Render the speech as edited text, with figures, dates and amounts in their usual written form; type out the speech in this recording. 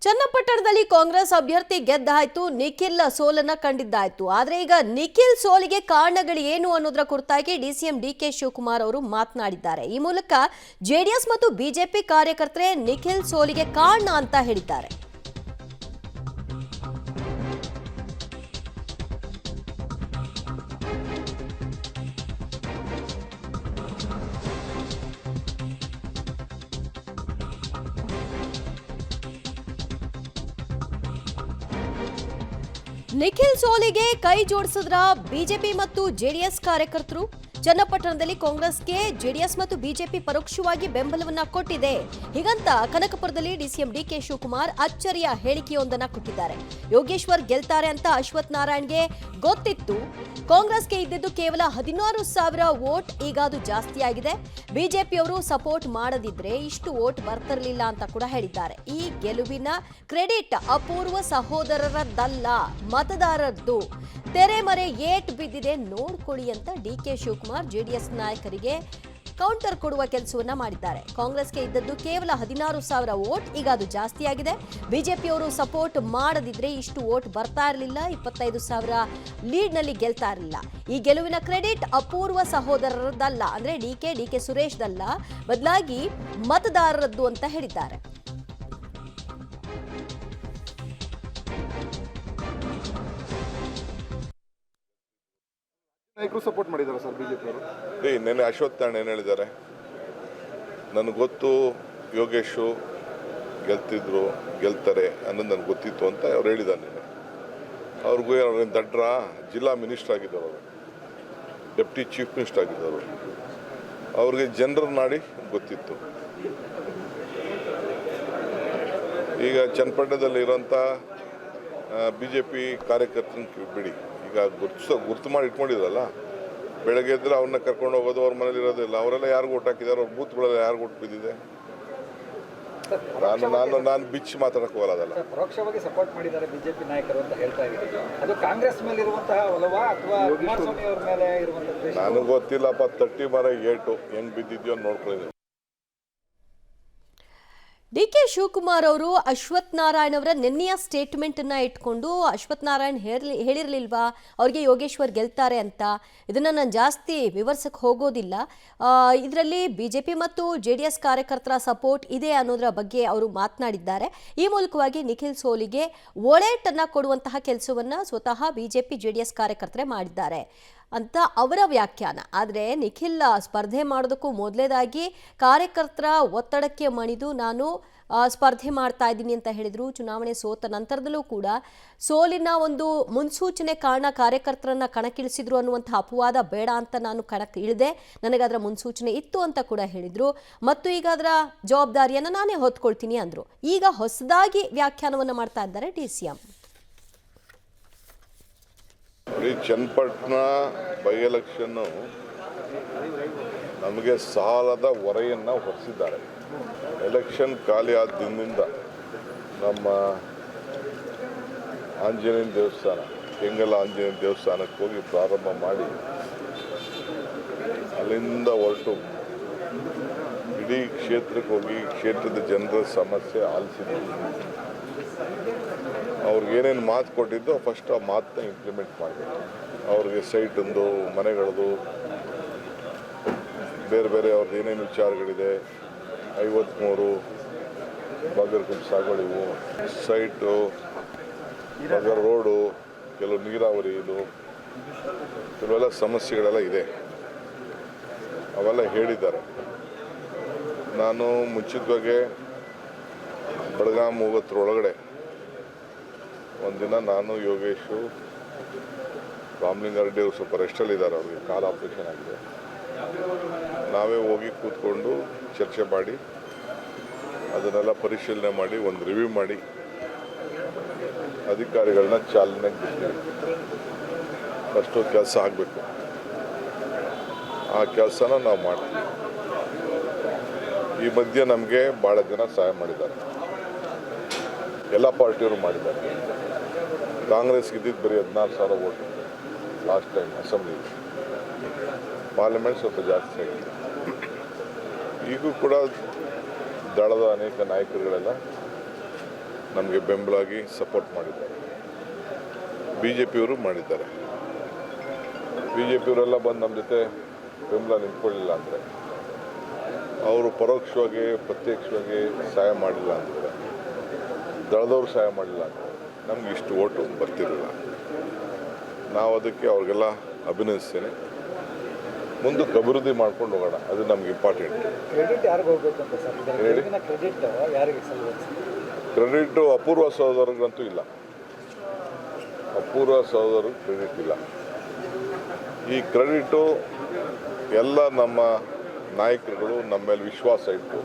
ಚನ್ನಪಟ್ಟಣದಲ್ಲಿ ಕಾಂಗ್ರೆಸ್ ಅಭ್ಯರ್ಥಿ ಗೆದ್ದಾಯ್ತು, ನಿಖಿಲ್ ಸೋಲನ್ನ ಕಂಡಿದ್ದಾಯ್ತು. ಆದ್ರೆ ಈಗ ನಿಖಿಲ್ ಸೋಲಿಗೆ ಕಾರಣಗಳು ಏನು ಅನ್ನೋದರ ಕುರಿತಾಗಿ ಡಿಸಿಎಂ ಡಿಕೆ ಶಿವಕುಮಾರ್ ಅವರು ಮಾತನಾಡಿದ್ದಾರೆ. ಈ ಮೂಲಕ ಜೆಡಿಎಸ್ ಮತ್ತು ಬಿಜೆಪಿ ಕಾರ್ಯಕರ್ತರೇ ನಿಖಿಲ್ ಸೋಲಿಗೆ ಕಾರಣ ಅಂತ ಹೇಳಿದ್ದಾರೆ. ನಿಖಿಲ್ ಸೋಲಿಗೆ ಕೈ ಜೋಡಿಸಿದ್ರ ಬಿಜೆಪಿ ಮತ್ತು ಜೆಡಿಎಸ್ ಕಾರ್ಯಕರ್ತರು. ಚನ್ನಪಟ್ಟಣದಲ್ಲಿ ಕಾಂಗ್ರೆಸ್ಗೆ ಜೆಡಿಎಸ್ ಮತ್ತು ಬಿಜೆಪಿ ಪರೋಕ್ಷವಾಗಿ ಬೆಂಬಲವನ್ನ ಕೊಟ್ಟಿದೆ. ಹೀಗಂತ ಕನಕಪುರದಲ್ಲಿ ಡಿಸಿಎಂ ಡಿಕೆ ಶಿವಕುಮಾರ್ ಅಚ್ಚರಿಯ ಹೇಳಿಕೆಯೊಂದನ್ನ ಕೊಟ್ಟಿದ್ದಾರೆ. ಯೋಗೇಶ್ವರ್ ಗೆಲ್ತಾರೆ ಅಂತ ಅಶ್ವಥ್ ನಾರಾಯಣ್ಗೆ ಗೊತ್ತಿತ್ತು. ಕಾಂಗ್ರೆಸ್ಗೆ ಇದ್ದಿದ್ದು ಕೇವಲ 16,000 ವೋಟ್, ಈಗ ಅದು ಜಾಸ್ತಿ ಆಗಿದೆ. ಬಿಜೆಪಿಯವರು ಸಪೋರ್ಟ್ ಮಾಡದಿದ್ರೆ ಇಷ್ಟು ವೋಟ್ ಬರ್ತಿರ್ಲಿಲ್ಲ ಅಂತ ಕೂಡ ಹೇಳಿದ್ದಾರೆ. ಈ ಗೆಲುವಿನ ಕ್ರೆಡಿಟ್ ಅಪೂರ್ವ ಸಹೋದರರದ್ದಲ್ಲ, ಮತದಾರರದ್ದು. ತೆರೆಮರೆ ಏಟ್ ಬಿದ್ದಿದೆ ನೋಡ್ಕೊಳ್ಳಿ ಅಂತ ಡಿಕೆ ಶಿವಕುಮಾರ್ ಜೆಡಿಎಸ್ ನಾಯಕರಿಗೆ ಕೌಂಟರ್ ಕೊಡುವ ಕೆಲಸವನ್ನ ಮಾಡಿದ್ದಾರೆ. ಕಾಂಗ್ರೆಸ್ಗೆ ಇದ್ದದ್ದು ಕೇವಲ 16,000 ವೋಟ್, ಈಗ ಅದು ಜಾಸ್ತಿ ಆಗಿದೆ. ಬಿಜೆಪಿಯವರು ಸಪೋರ್ಟ್ ಮಾಡದಿದ್ರೆ ಇಷ್ಟು ವೋಟ್ ಬರ್ತಾ ಇರಲಿಲ್ಲ, 25,000 ಲೀಡ್ನಲ್ಲಿ ಗೆಲ್ತಾ ಇರಲಿಲ್ಲ. ಈ ಗೆಲುವಿನ ಕ್ರೆಡಿಟ್ ಅಪೂರ್ವ ಸಹೋದರರದ್ದಲ್ಲ, ಅಂದ್ರೆ ಡಿಕೆ ಸುರೇಶ್ದಲ್ಲ, ಬದಲಾಗಿ ಮತದಾರರದ್ದು ಅಂತ ಹೇಳಿದ್ದಾರೆ. ನಾಯಕರು ಸಪೋರ್ಟ್ ಮಾಡಿದ್ದಾರೆ ಸರ್ ಬಿಜೆಪಿ ಅವರು. ನೆನ್ನೆ ಅಶ್ವಥ್ ನಾರಾಯಣ್ ಏನು ಹೇಳಿದ್ದಾರೆ, ನನಗೆ ಗೊತ್ತು ಯೋಗೇಶು ಗೆಲ್ತಾರೆ ಅನ್ನೋದು ನನಗೆ ಗೊತ್ತಿತ್ತು ಅಂತ ಅವ್ರು ಹೇಳಿದ್ದಾರೆ. ನೆನ್ನೆ ಅವ್ರಿಗೂ ಅವ್ರೇನು ದಡ್ರ, ಜಿಲ್ಲಾ ಮಿನಿಸ್ಟರ್ ಆಗಿದ್ದವರು, ಅವರು ಡೆಪ್ಟಿ ಚೀಫ್ ಮಿನಿಸ್ಟರ್ ಆಗಿದ್ದವರು, ಅವ್ರಿಗೆ ಜನರ ನಾಡಿ ಗೊತ್ತಿತ್ತು. ಈಗ ಚನ್ನಪಟ್ಟಣದಲ್ಲಿ ಇರೋಂಥ ಬಿಜೆಪಿ ಕಾರ್ಯಕರ್ತನ ಬಿಡಿ, ಈಗ ಗುರ್ತು ಮಾಡಿ ಇಟ್ಕೊಂಡಿದ್ರಲ್ಲ, ಬೆಳಗ್ಗೆ ಇದ್ರೆ ಅವ್ರನ್ನ ಕರ್ಕೊಂಡು ಹೋಗೋದು, ಅವ್ರ ಮನೇಲಿ ಇರೋದಿಲ್ಲ. ಅವರೆಲ್ಲ ಯಾರಿಗೂ ಓಟ್ ಹಾಕಿದ್ದಾರೆ, ಅವ್ರ ಬೂತ್ಗಳೆಲ್ಲ ಯಾರಿಗೂ ಓಟ್ ಬಿದ್ದಿದೆ. ನಾನು ಬಿಚ್ಚಿ ಮಾತಾಡಕ್ ಹೋಗಲ್ಲ. ಅದಲ್ಲ ಪರೋಕ್ಷವಾಗಿ ಸಪೋರ್ಟ್ ಮಾಡಿದ್ದಾರೆ ಬಿಜೆಪಿ ನಾಯಕರು ಅಂತ ಹೇಳ್ತಾ ಇದ್ದಾರೆ. ಅದು ಕಾಂಗ್ರೆಸ್ ಮೇಲೆ ಇರುವಂತಹ ಒಲವಾ ಅಥವಾ ಕುಮಾರಸ್ವಾಮಿ ಅವರ ಮೇಲೆ ಇರುವಂತಹ? ನನಗೆ ಗೊತ್ತಿಲ್ಲಪ್ಪ, 30 ಮರ ಏಟು ಹೆಂಗ್ ಬಿದ್ದಿದ್ಯೋ ನೋಡ್ಕೊಳ್ಳಿ. ಡಿಕೆ ಶಿವಕುಮಾರ್ ಅವರು ಅಶ್ವಥ್ ನಾರಾಯಣ್ ಅವರ ನಿನ್ನೆಯ ಸ್ಟೇಟ್ಮೆಂಟ್ ಅನ್ನ ಇಟ್ಕೊಂಡು ಅಶ್ವಥ್ ನಾರಾಯಣ್ ಹೇಳಿರ್ಲಿಲ್ವಾ ಅವ್ರಿಗೆ ಯೋಗೇಶ್ವರ್ ಗೆಲ್ತಾರೆ ಅಂತ? ಇದನ್ನ ನಾನು ಜಾಸ್ತಿ ವಿವರಿಸಕ್ಕೆ ಹೋಗೋದಿಲ್ಲ. ಇದರಲ್ಲಿ ಬಿಜೆಪಿ ಮತ್ತು ಜೆಡಿಎಸ್ ಕಾರ್ಯಕರ್ತರ ಸಪೋರ್ಟ್ ಇದೆ ಅನ್ನೋದರ ಬಗ್ಗೆ ಅವರು ಮಾತನಾಡಿದ್ದಾರೆ. ಈ ಮೂಲಕವಾಗಿ ನಿಖಿಲ್ ಸೋಲಿಗೆ ಒಳೇಟನ್ನ ಕೊಡುವಂತಹ ಕೆಲಸವನ್ನ ಸ್ವತಃ ಬಿಜೆಪಿ ಜೆಡಿಎಸ್ ಕಾರ್ಯಕರ್ತರೇ ಮಾಡಿದ್ದಾರೆ ಅಂತ ಅವರ ವ್ಯಾಖ್ಯಾನ. ಆದರೆ ನಿಖಿಲ್ ಸ್ಪರ್ಧೆ ಮಾಡೋದಕ್ಕೂ ಮೊದಲೇದಾಗಿ ಕಾರ್ಯಕರ್ತರ ಒತ್ತಡಕ್ಕೆ ಮಣಿದು ನಾನು ಸ್ಪರ್ಧೆ ಮಾಡ್ತಾ ಇದ್ದೀನಿ ಅಂತ ಹೇಳಿದ್ರು. ಚುನಾವಣೆ ಸೋತ ನಂತರದಲ್ಲೂ ಕೂಡ ಸೋಲಿನ ಒಂದು ಮುನ್ಸೂಚನೆ ಕಾರಣ ಕಾರ್ಯಕರ್ತರನ್ನ ಕಣಕ್ಕಿಳಿಸಿದ್ರು ಅನ್ನುವಂಥ ಅಪವಾದ ಬೇಡ ಅಂತ ನಾನು ಕಣಕ್ಕೆ ಇಳಿದೆ, ನನಗದರ ಮುನ್ಸೂಚನೆ ಇತ್ತು ಅಂತ ಕೂಡ ಹೇಳಿದ್ರು. ಮತ್ತು ಈಗ ಅದರ ಜವಾಬ್ದಾರಿಯನ್ನು ನಾನೇ ಹೊತ್ಕೊಳ್ತೀನಿ ಅಂದ್ರು. ಈಗ ಹೊಸದಾಗಿ ವ್ಯಾಖ್ಯಾನವನ್ನು ಮಾಡ್ತಾ ಇದ್ದಾರೆ ಡಿಸಿಎಂ. ಚನ್ನಪಟ್ಟಣ ಬೈ ಎಲೆಕ್ಷನ್ನು ನಮಗೆ ಸಾಲದ ಹೊರೆಯನ್ನು ಹೊರಿಸಿದ್ದಾರೆ. ಎಲೆಕ್ಷನ್ ಖಾಲಿ ಆದ ದಿನದಿಂದ ನಮ್ಮ ಆಂಜನೇಯನ ದೇವಸ್ಥಾನ, ಕೆಂಗಲ ಆಂಜನೇಯನ ದೇವಸ್ಥಾನಕ್ಕೆ ಹೋಗಿ ಪ್ರಾರಂಭ ಮಾಡಿ ಅಲ್ಲಿಂದ ಹೊರಟು ಇಡೀ ಕ್ಷೇತ್ರಕ್ಕೆ ಹೋಗಿ ಕ್ಷೇತ್ರದ ಜನರ ಸಮಸ್ಯೆ ಆಲಿಸಿದ್ವಿ. ಅವ್ರಿಗೇನೇನು ಮಾತು ಕೊಟ್ಟಿದ್ದೋ ಫಸ್ಟ್ ಆ ಮಾತನ್ನ ಇಂಪ್ಲಿಮೆಂಟ್ ಮಾಡಬೇಕು. ಅವ್ರಿಗೆ ಸೈಟೊಂದು, ಮನೆಗಳದು, ಬೇರೆ ಬೇರೆ ಅವ್ರದ್ದು ಏನೇನು ವಿಚಾರಗಳಿದೆ, 53 ಬಗರ್ಗುಂಟು ಸಾಗುವಳಿವು, ಸೈಟು, ಬಗರ್ ರೋಡು, ಕೆಲವು ನೀರಾವರಿ, ಇದು ಕೆಲವೆಲ್ಲ ಸಮಸ್ಯೆಗಳೆಲ್ಲ ಇದೆ, ಅವೆಲ್ಲ ಹೇಳಿದ್ದಾರೆ. ನಾನು ಮುಂಚಿತವಾಗಿ ಬೆಳಗಾಂ ಹೋಗೋದ್ರೊಳಗಡೆ ಒಂದಿನ ನಾನು, ಯೋಗೇಶು, ರಾಮಲಿಂಗಾರೆಡ್ಡಿ ಅವರು ಸ್ವಲ್ಪ ರೆಸ್ಟಲ್ಲಿದ್ದಾರೆ, ಅವ್ರಿಗೆ ಕಾಲು ಆಪ್ರೇಷನ್ ಆಗಿದೆ, ನಾವೇ ಹೋಗಿ ಕೂತ್ಕೊಂಡು ಚರ್ಚೆ ಮಾಡಿ ಅದನ್ನೆಲ್ಲ ಪರಿಶೀಲನೆ ಮಾಡಿ ಒಂದು ರಿವ್ಯೂ ಮಾಡಿ ಅಧಿಕಾರಿಗಳನ್ನ ಚಾಲನೆಗೆ ಬಿಡ್ತೀವಿ. ಫಸ್ಟು ಕೆಲಸ ಆಗಬೇಕು, ಆ ಕೆಲಸನ ನಾವು ಮಾಡ್ತೀವಿ. ಈ ಮಧ್ಯೆ ನಮಗೆ ಭಾಳ ಜನ ಸಹಾಯ ಮಾಡಿದ್ದಾರೆ, ಎಲ್ಲ ಪಾರ್ಟಿಯವರು ಮಾಡಿದ್ದಾರೆ. ಕಾಂಗ್ರೆಸ್ಗೆ ಇದ್ದಿದ್ದು ಬರೀ 16,000 vote last time assembly, parliament ಸ್ವಲ್ಪ ಜಾಸ್ತಿ ಆಗಿದೆ. ಈಗೂ ಕೂಡ ದಳದ ಅನೇಕ ನಾಯಕರುಗಳೆಲ್ಲ ನಮಗೆ ಬೆಂಬಲವಾಗಿ ಸಪೋರ್ಟ್ ಮಾಡಿದ್ದಾರೆ. ಬಿ ಜೆ ಪಿಯವರು ಮಾಡಿದ್ದಾರೆ. ಬಿ ಜೆ ಪಿಯವರೆಲ್ಲ ಬಂದು ನಮ್ಮ ಜೊತೆ ಬೆಂಬಲ ನಿಂತ್ಕೊಳ್ಳಿಲ್ಲ ಅಂದರೆ, ಅವರು ಪರೋಕ್ಷವಾಗಿ ಪ್ರತ್ಯಕ್ಷವಾಗಿ ಸಹಾಯ ಮಾಡಿಲ್ಲ ಅಂದರೆ, ದಳದವ್ರು ಸಹಾಯ ಮಾಡಿಲ್ಲ ಅಂದರೆ ನಮ್ಗೆ ಇಷ್ಟು ಓಟು ಬರ್ತಿರಲಿಲ್ಲ. ನಾವು ಅದಕ್ಕೆ ಅವ್ರಿಗೆಲ್ಲ ಅಭಿನಂದಿಸ್ತೇನೆ. ಮುಂದಕ್ಕೆ ಅಭಿವೃದ್ಧಿ ಮಾಡ್ಕೊಂಡು ಹೋಗೋಣ, ಅದು ನಮ್ಗೆ ಇಂಪಾರ್ಟೆಂಟ್. ಕ್ರೆಡಿಟ್ ಯಾರಿಗೆ ಹೋಗ್ಬೇಕು ಅಂತ ಸರ್? ಇದರ ಕ್ರೆಡಿಟ್ ಯಾರಿಗೆ ಸಲ್ಲಬೇಕು? ಕ್ರೆಡಿಟು ಅಪೂರ್ವ ಸಹೋದರರಿಗಂತೂ ಇಲ್ಲ. ಅಪೂರ್ವ ಸಹೋದರಿಗೆ ಕ್ರೆಡಿಟ್ ಇಲ್ಲ. ಈ ಕ್ರೆಡಿಟು ಎಲ್ಲ ನಮ್ಮ ನಾಯಕರುಗಳು ನಮ್ಮ ಮೇಲೆ ವಿಶ್ವಾಸ ಇಟ್ಟು